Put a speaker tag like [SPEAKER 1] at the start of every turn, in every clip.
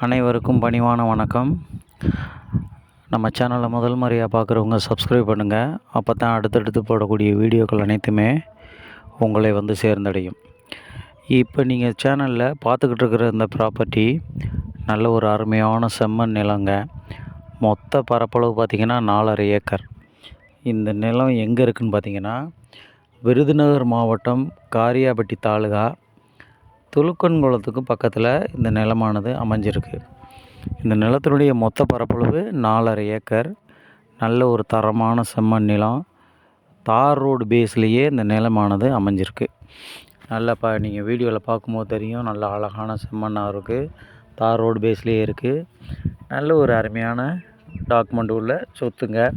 [SPEAKER 1] அனைவருக்கும் பணிவான வணக்கம். நம்ம சேனலை முதல் முறையாக பார்க்குறவங்க சப்ஸ்கிரைப் பண்ணுங்கள். அப்போ தான் அடுத்தடுத்து போடக்கூடிய வீடியோக்கள் அனைத்துமே உங்களை வந்து சேர்ந்தடையும். இப்போ நீங்கள் சேனலில் பார்த்துக்கிட்டு இருக்கிற இந்த ப்ராப்பர்ட்டி நல்ல ஒரு அருமையான செம்மண் நிலங்க. மொத்த பரப்பளவு பார்த்திங்கன்னா 4.5 ஏக்கர். இந்த நிலம் எங்கே இருக்குதுன்னு பார்த்திங்கன்னா விருதுநகர் மாவட்டம் காரியாபட்டி தாலுகா துலுக்கன்குளத்துக்கு பக்கத்தில் இந்த நிலமானது அமைஞ்சிருக்கு. இந்த நிலத்தினுடைய மொத்த பரப்பளவு 4.5 ஏக்கர். நல்ல ஒரு தரமான செம்மண் நிலம். தார் ரோடு பேஸ்லேயே இந்த நிலமானது அமைஞ்சிருக்கு. நல்லா நீங்கள் வீடியோவில் பார்க்கும்போது தெரியும், நல்ல அழகான செம்மண்ணாக இருக்குது. தார் ரோடு பேஸ்லேயே இருக்குது. நல்ல ஒரு அருமையான டாக்குமெண்ட் உள்ள சொத்துங்க.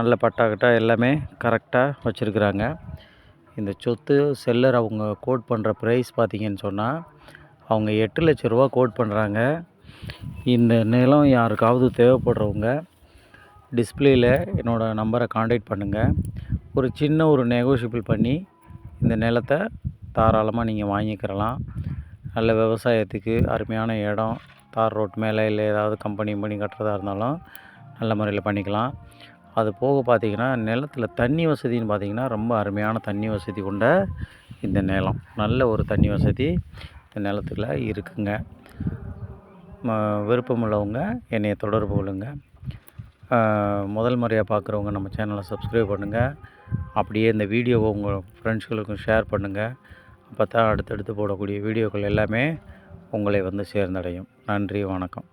[SPEAKER 1] நல்ல பட்டா எல்லாமே கரெக்டாக வச்சுருக்குறாங்க. இந்த சொத்து செல்லர் அவங்க கோட் பண்ணுற ப்ரைஸ் பார்த்திங்கன்னு சொன்னால் அவங்க 8 லட்ச ரூபா கோட் பண்ணுறாங்க. இந்த நிலம் யாருக்காவது தேவைப்படுறவங்க டிஸ்பிளேயில் என்னோடய நம்பரை காண்டாக்ட் பண்ணுங்கள். ஒரு சின்ன ஒரு நெகோஷியபிள் பண்ணி இந்த நிலத்தை தாராளமாக நீங்கள் வாங்கிக்கிறலாம். நல்ல விவசாயத்துக்கு அருமையான இடம். தார் ரோட் மேலே இல்லை ஏதாவது கம்பெனி கட்டுறதா இருந்தாலும் நல்ல முறையில் பண்ணிக்கலாம். அது போக பார்த்திங்கன்னா நிலத்தில் தண்ணி வசதின்னு பார்த்திங்கன்னா ரொம்ப அருமையான தண்ணி வசதி கொண்ட இந்த நிலம். நல்ல ஒரு தண்ணி வசதி இந்த நிலத்தில் இருக்குங்க. விருப்பம் உள்ளவங்க என்னை தொடர்பு கொள்ளுங்க. முதல் முறையாக பார்க்குறவங்க நம்ம சேனலை சப்ஸ்கிரைப் பண்ணுங்கள். அப்படியே இந்த வீடியோவை உங்கள் ஃப்ரெண்ட்ஸ்களுக்கும் ஷேர் பண்ணுங்கள். அப்போ தான் அடுத்தடுத்து போடக்கூடிய வீடியோக்கள் எல்லாமே உங்களை வந்து சேர்ந்தடையும். நன்றி, வணக்கம்.